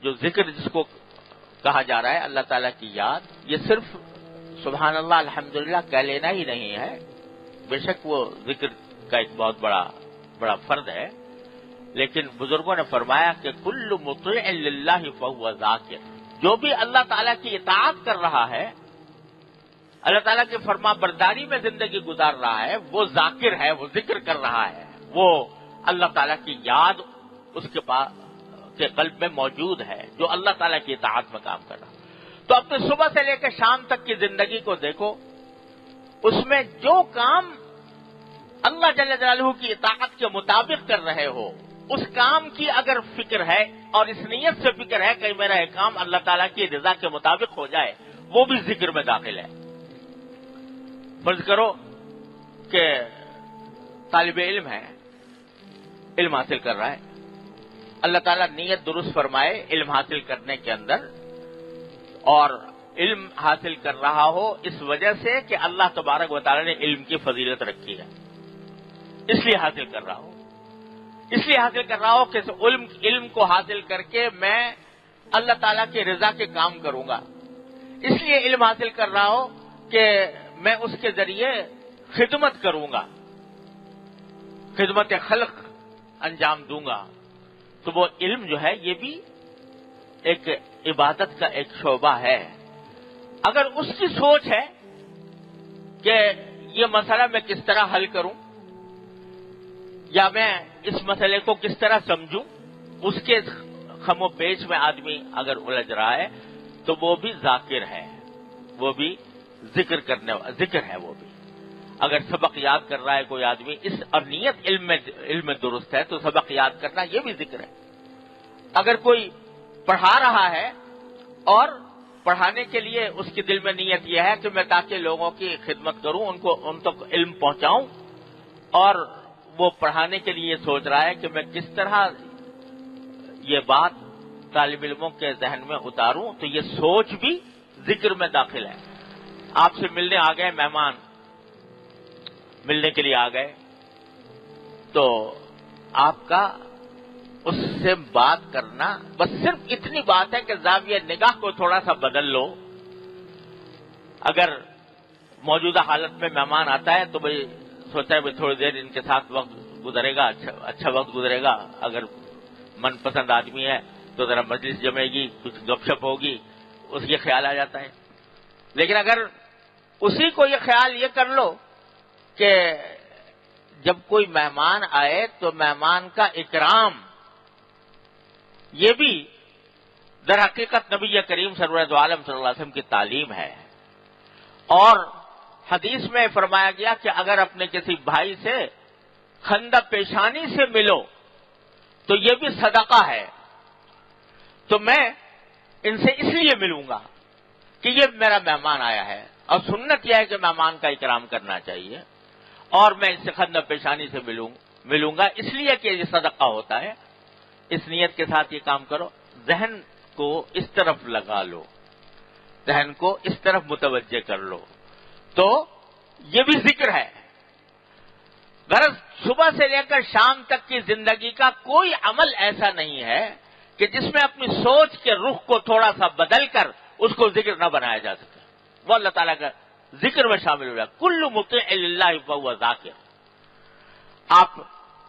جو ذکر جس کو کہا جا رہا ہے اللہ تعالیٰ کی یاد، یہ صرف سبحان اللہ الحمدللہ کہہ لینا ہی نہیں ہے، بے شک وہ ذکر کا ایک بہت بڑا فرد ہے، لیکن بزرگوں نے فرمایا کہ کل مطیع للہ فہو ذاکر، جو بھی اللہ تعالیٰ کی اطاعت کر رہا ہے، اللہ تعالیٰ کی فرما برداری میں زندگی گزار رہا ہے، وہ ذاکر ہے، وہ ذکر کر رہا ہے، وہ اللہ تعالیٰ کی یاد اس کے پاس کے قلب میں موجود ہے، جو اللہ تعالیٰ کی اطاعت میں کام کر رہا ہے۔ تو اپنے صبح سے لے کے شام تک کی زندگی کو دیکھو، اس میں جو کام اللہ جل جلالہ کی اطاعت کے مطابق کر رہے ہو، اس کام کی اگر فکر ہے اور اس نیت سے فکر ہے کہ میرا یہ کام اللہ تعالیٰ کی رضا کے مطابق ہو جائے، وہ بھی ذکر میں داخل ہے۔ فرض کرو کہ طالب علم ہے، علم حاصل کر رہا ہے، اللہ تعالیٰ نیت درست فرمائے علم حاصل کرنے کے اندر، اور علم حاصل کر رہا ہو اس وجہ سے کہ اللہ تبارک و تعالیٰ نے علم کی فضیلت رکھی ہے، اس لیے حاصل کر رہا ہو، اس لیے حاصل کر رہا ہو کہ علم کو حاصل کر کے میں اللہ تعالیٰ کی رضا کے کام کروں گا، اس لیے علم حاصل کر رہا ہو کہ میں اس کے ذریعے خدمت کروں گا، خدمت خلق انجام دوں گا، تو وہ علم جو ہے یہ بھی ایک عبادت کا ایک شعبہ ہے۔ اگر اس کی سوچ ہے کہ یہ مسئلہ میں کس طرح حل کروں یا میں اس مسئلے کو کس طرح سمجھوں، اس کے خم و پیچ میں آدمی اگر الجھ رہا ہے تو وہ بھی ذاکر ہے، وہ بھی ذکر ہے۔ وہ بھی اگر سبق یاد کر رہا ہے کوئی آدمی اس اور نیت علم میں درست ہے تو سبق یاد کرنا یہ بھی ذکر ہے۔ اگر کوئی پڑھا رہا ہے اور پڑھانے کے لیے اس کے دل میں نیت یہ ہے کہ میں تاکہ لوگوں کی خدمت کروں، ان تک علم پہنچاؤں، اور وہ پڑھانے کے لیے سوچ رہا ہے کہ میں کس طرح یہ بات طالب علموں کے ذہن میں اتاروں، تو یہ سوچ بھی ذکر میں داخل ہے۔ آپ سے ملنے آ گئے مہمان، ملنے کے لیے آ گئے، تو آپ کا اس سے بات کرنا بس صرف اتنی بات ہے کہ زاویہ نگاہ کو تھوڑا سا بدل لو۔ اگر موجودہ حالت میں مہمان آتا ہے تو بھئی سوچتا ہے بھئی تھوڑی دیر ان کے ساتھ وقت گزرے گا، اچھا وقت گزرے گا، اگر من پسند آدمی ہے تو ذرا مجلس جمے گی، کچھ گپ شپ ہوگی، اس یہ خیال آ جاتا ہے۔ لیکن اگر اسی کو یہ خیال یہ کر لو کہ جب کوئی مہمان آئے تو مہمان کا اکرام، یہ بھی در حقیقت نبی کریم سرور دو عالم صلی اللہ علیہ وسلم کی تعلیم ہے، اور حدیث میں فرمایا گیا کہ اگر اپنے کسی بھائی سے خندہ پیشانی سے ملو تو یہ بھی صدقہ ہے، تو میں ان سے اس لیے ملوں گا کہ یہ میرا مہمان آیا ہے، اور سنت یہ ہے کہ مہمان کا اکرام کرنا چاہیے، اور میں اس سے خندہ پیشانی سے ملوں گا اس لیے کہ یہ صدقہ ہوتا ہے۔ اس نیت کے ساتھ یہ کام کرو، ذہن کو اس طرف لگا لو، ذہن کو اس طرف متوجہ کر لو، تو یہ بھی ذکر ہے۔ غرض صبح سے لے کر شام تک کی زندگی کا کوئی عمل ایسا نہیں ہے کہ جس میں اپنی سوچ کے رخ کو تھوڑا سا بدل کر اس کو ذکر نہ بنایا جا سکے، وہ اللہ تعالیٰ کا ذکر میں شامل ہو جائے۔ کل مطیع للہ فہو ذاکر۔ آپ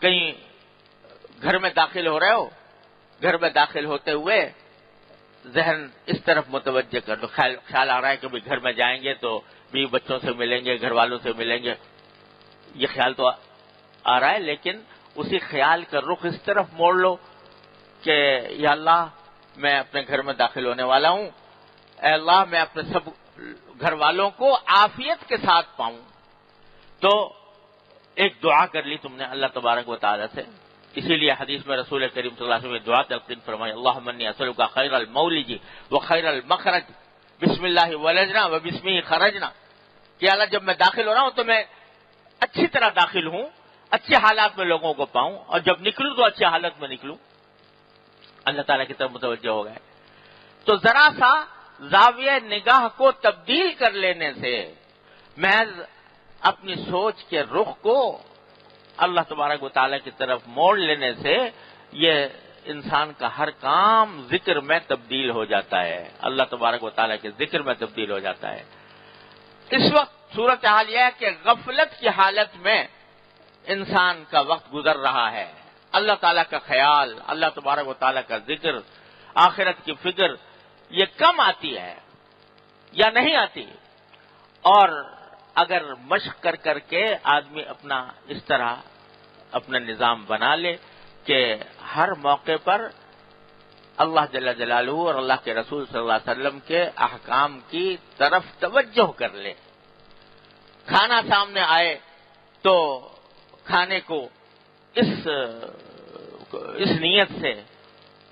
کہیں گھر میں داخل ہو رہے ہو، گھر میں داخل ہوتے ہوئے ذہن اس طرف متوجہ کر دو، خیال آ رہا ہے کہ گھر میں جائیں گے تو بیوی بچوں سے ملیں گے، گھر والوں سے ملیں گے، یہ خیال تو آ رہا ہے، لیکن اسی خیال کا رخ اس طرف موڑ لو کہ یا اللہ میں اپنے گھر میں داخل ہونے والا ہوں، اے اللہ میں اپنے سب گھر والوں کو عافیت کے ساتھ پاؤں۔ تو ایک دعا کر لی تم نے اللہ تبارک و تعالی سے، اسی لیے حدیث میں رسول کریم صلی اللہ علیہ وسلم دعا تلقین فرمائی، اللہم انی اسألک خیر المولج و خیر المخرج، بسم اللہ ولجنا و بسمہ خرجنا، کہ اللہ جب میں داخل ہو رہا ہوں تو میں اچھی طرح داخل ہوں، اچھے حالات میں لوگوں کو پاؤں، اور جب نکلوں تو اچھے حالت میں نکلوں۔ اللہ تعالیٰ کی طرف متوجہ ہو گئے تو ذرا سا زاویہ نگاہ کو تبدیل کر لینے سے، محض اپنی سوچ کے رخ کو اللہ تبارک و تعالیٰ کی طرف موڑ لینے سے یہ انسان کا ہر کام ذکر میں تبدیل ہو جاتا ہے، اللہ تبارک و تعالیٰ کے ذکر میں تبدیل ہو جاتا ہے۔ اس وقت صورتحال یہ ہے کہ غفلت کی حالت میں انسان کا وقت گزر رہا ہے، اللہ تعالیٰ کا خیال، اللہ تبارک و تعالیٰ کا ذکر، آخرت کی فکر یہ کم آتی ہے یا نہیں آتی۔ اور اگر مشق کر کر کے آدمی اپنا اس طرح اپنا نظام بنا لے کہ ہر موقع پر اللہ جل جلالہ اور اللہ کے رسول صلی اللہ علیہ وسلم کے احکام کی طرف توجہ کر لے، کھانا سامنے آئے تو کھانے کو اس نیت سے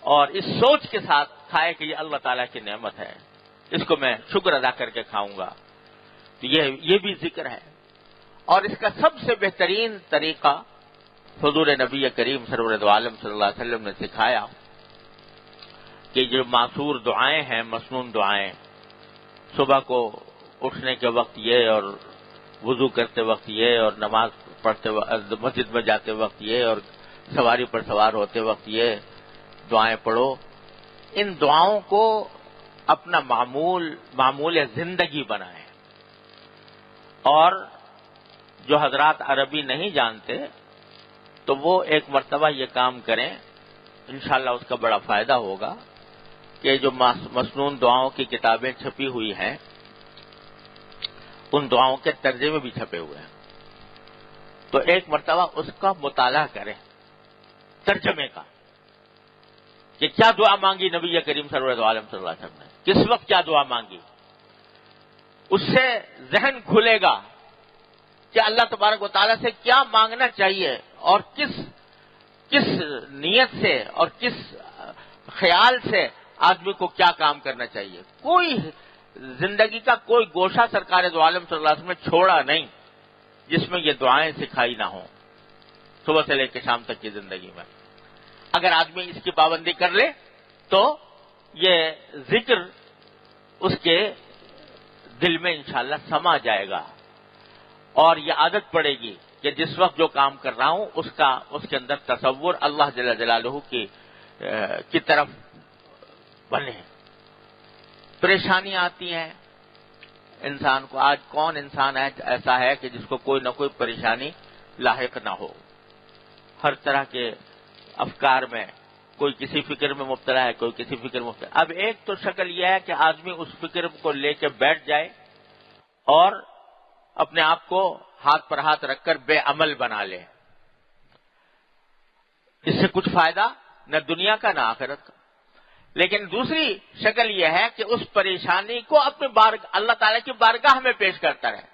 اور اس سوچ کے ساتھ کھائے کہ یہ اللہ تعالیٰ کی نعمت ہے، اس کو میں شکر ادا کر کے کھاؤں گا، تو یہ بھی ذکر ہے۔ اور اس کا سب سے بہترین طریقہ حضور نبی کریم سرور دو عالم صلی اللہ علیہ وسلم نے سکھایا کہ جو معصور دعائیں ہیں، مسنون دعائیں، صبح کو اٹھنے کے وقت یہ، اور وضو کرتے وقت یہ، اور نماز پڑھتے وقت، مسجد میں جاتے وقت یہ، اور سواری پر سوار ہوتے وقت یہ دعائیں پڑھو، ان دعاؤں کو اپنا معمول زندگی بنائیں۔ اور جو حضرات عربی نہیں جانتے تو وہ ایک مرتبہ یہ کام کریں، انشاءاللہ اس کا بڑا فائدہ ہوگا، کہ جو مسنون دعاؤں کی کتابیں چھپی ہوئی ہیں ان دعاؤں کے ترجمے بھی چھپے ہوئے ہیں، تو ایک مرتبہ اس کا مطالعہ کریں، ترجمے کا، کہ کیا دعا مانگی نبی کریم صلی اللہ علیہ وسلم نے، کس وقت کیا دعا مانگی۔ اس سے ذہن کھلے گا کہ اللہ تبارک و تعالیٰ سے کیا مانگنا چاہیے، اور کس نیت سے اور کس خیال سے آدمی کو کیا کام کرنا چاہیے۔ کوئی زندگی کا کوئی گوشہ سرکار دو عالم صلی اللہ علیہ وسلم نے چھوڑا نہیں جس میں یہ دعائیں سکھائی نہ ہوں، صبح سے لے کے شام تک کی زندگی میں۔ اگر آدمی اس کی پابندی کر لے تو یہ ذکر اس کے دل میں انشاءاللہ سما جائے گا، اور یہ عادت پڑے گی کہ جس وقت جو کام کر رہا ہوں اس کے اندر تصور اللہ جل جلالہ کی طرف بنے۔ پریشانیاں آتی ہیں انسان کو، آج کون انسان ایسا ہے کہ جس کو کوئی نہ کوئی پریشانی لاحق نہ ہو، ہر طرح کے افکار میں، کوئی کسی فکر میں مبتلا ہے، کوئی کسی فکر میں مبتلا۔ اب ایک تو شکل یہ ہے کہ آدمی اس فکر کو لے کے بیٹھ جائے اور اپنے آپ کو ہاتھ پر ہاتھ رکھ کر بے عمل بنا لے، اس سے کچھ فائدہ نہ دنیا کا نہ آخرت کا۔ لیکن دوسری شکل یہ ہے کہ اس پریشانی کو اپنے اللہ تعالیٰ کی بارگاہ میں پیش کرتا رہے،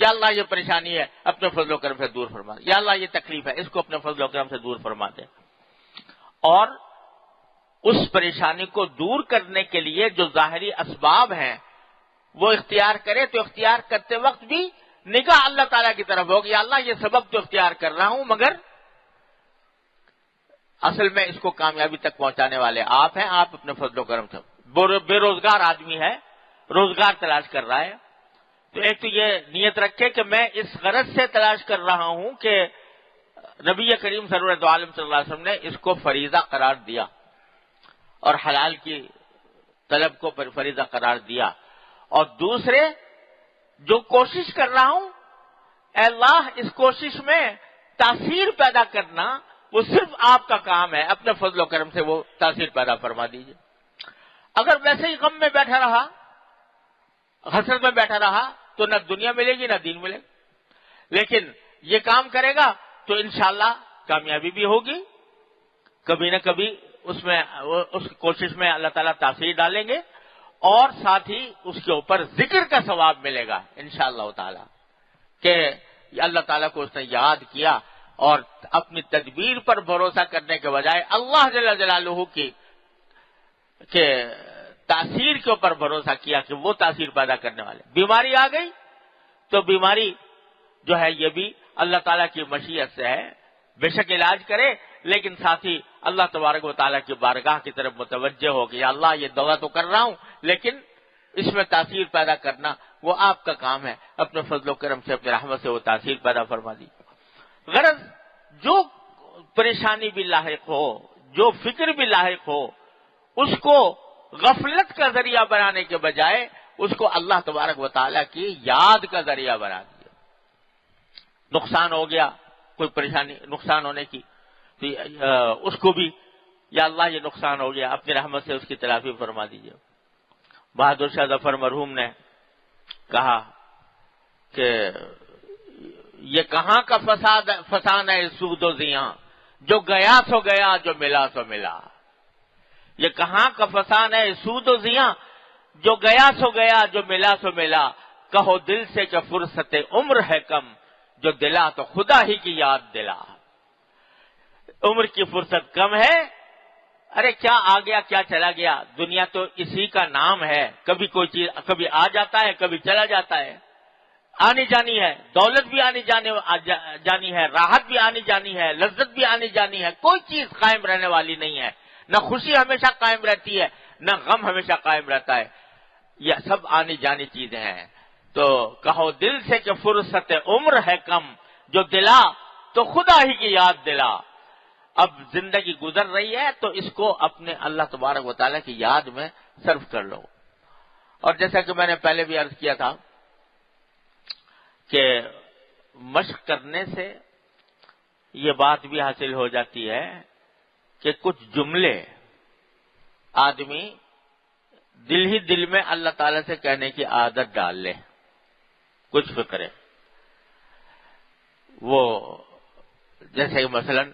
یا اللہ یہ پریشانی ہے اپنے فضل و کرم سے دور فرما دے، یا اللہ یہ تکلیف ہے اس کو اپنے فضل و کرم سے دور فرما دے، اور اس پریشانی کو دور کرنے کے لیے جو ظاہری اسباب ہیں وہ اختیار کرے، تو اختیار کرتے وقت بھی نگاہ اللہ تعالیٰ کی طرف ہوگی، یا اللہ یہ سبب تو اختیار کر رہا ہوں، مگر اصل میں اس کو کامیابی تک پہنچانے والے آپ ہیں، آپ اپنے فضل و کرم سے۔ بے روزگار آدمی ہے، روزگار تلاش کر رہا ہے، تو ایک تو یہ نیت رکھے کہ میں اس غرض سے تلاش کر رہا ہوں کہ نبی کریم صلی اللہ علیہ وسلم نے اس کو فریضہ قرار دیا اور حلال کی طلب کو فریضہ قرار دیا، اور دوسرے جو کوشش کر رہا ہوں اے اللہ اس کوشش میں تاثیر پیدا کرنا وہ صرف آپ کا کام ہے، اپنے فضل و کرم سے وہ تاثیر پیدا فرما دیجیے۔ اگر ویسے ہی غم میں بیٹھا رہا، حسرت میں بیٹھا رہا تو نہ دنیا ملے گی نہ دین ملے گا، لیکن یہ کام کرے گا تو انشاءاللہ کامیابی بھی ہوگی، کبھی نہ کبھی اس کوشش میں اللہ تعالیٰ تاثیر ڈالیں گے، اور ساتھ ہی اس کے اوپر ذکر کا ثواب ملے گا انشاءاللہ تعالیٰ، کہ اللہ تعالیٰ کو اس نے یاد کیا اور اپنی تدبیر پر بھروسہ کرنے کے بجائے اللہ جل جلالہ کی کہ تاثیر کے اوپر بھروسہ کیا کہ وہ تاثیر پیدا کرنے والے۔ بیماری آ گئی تو بیماری جو ہے یہ بھی اللہ تعالیٰ کی مشیت سے ہے، بے شک علاج کرے، لیکن ساتھ ہی اللہ تبارک و تعالیٰ کی بارگاہ کی طرف متوجہ ہو کہ یا اللہ یہ دوا تو کر رہا ہوں لیکن اس میں تاثیر پیدا کرنا وہ آپ کا کام ہے، اپنے فضل و کرم سے اپنے رحمت سے وہ تاثیر پیدا فرما دی۔ غرض جو پریشانی بھی لاحق ہو، جو فکر بھی لاحق ہو اس کو غفلت کا ذریعہ بنانے کے بجائے اس کو اللہ تبارک و تعالیٰ کی یاد کا ذریعہ بنا دیا. نقصان ہو گیا، کوئی پریشانی نقصان ہونے کی، اس کو بھی یا اللہ یہ نقصان ہو گیا، اپنی رحمت سے اس کی تلافی فرما دیجیے. بہادر شاہ ظفر مرحوم نے کہا کہ یہ کہاں کا فسان ہے سود و زیاں، جو گیا سو گیا، جو ملا سو ملا. یہ کہاں کا فسان ہے سود و زیاں، جو گیا سو گیا، جو ملا سو ملا. کہو دل سے کہ فرصت عمر ہے کم، جو دلا تو خدا ہی کی یاد دلا. عمر کی فرصت کم ہے، ارے کیا آ گیا کیا چلا گیا، دنیا تو اسی کا نام ہے. کبھی کوئی چیز کبھی آ جاتا ہے، کبھی چلا جاتا ہے. آنی جانی ہے، دولت بھی آنی جانی ہے، راحت بھی آنی جانی ہے، لذت بھی آنی جانی ہے. کوئی چیز قائم رہنے والی نہیں ہے. نہ خوشی ہمیشہ قائم رہتی ہے، نہ غم ہمیشہ قائم رہتا ہے. یہ سب آنی جانی چیزیں ہیں. تو کہو دل سے کہ فرصت عمر ہے کم، جو دلا تو خدا ہی کی یاد دلا. اب زندگی گزر رہی ہے تو اس کو اپنے اللہ تبارک و تعالیٰ کی یاد میں صرف کر لو. اور جیسا کہ میں نے پہلے بھی عرض کیا تھا کہ مشق کرنے سے یہ بات بھی حاصل ہو جاتی ہے کہ کچھ جملے آدمی دل ہی دل میں اللہ تعالیٰ سے کہنے کی عادت ڈال لے. کچھ فکرے وہ جیسے کہ مثلاً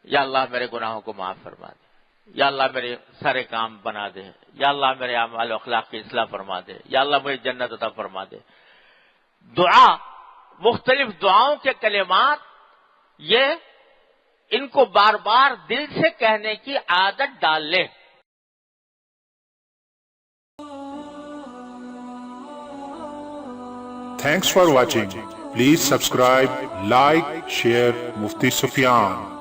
یا اللہ میرے گناہوں کو معاف فرما دے، یا اللہ میرے سارے کام بنا دے، یا اللہ میرے اعمال و اخلاق کی اصلاح فرما دے، یا اللہ مجھے جنت عطا فرما دے. دعا، مختلف دعاؤں کے کلمات، یہ ان کو بار بار دل سے کہنے کی عادت ڈال لے. Thanks for watching. Please subscribe, like, share Mufti Sufyan.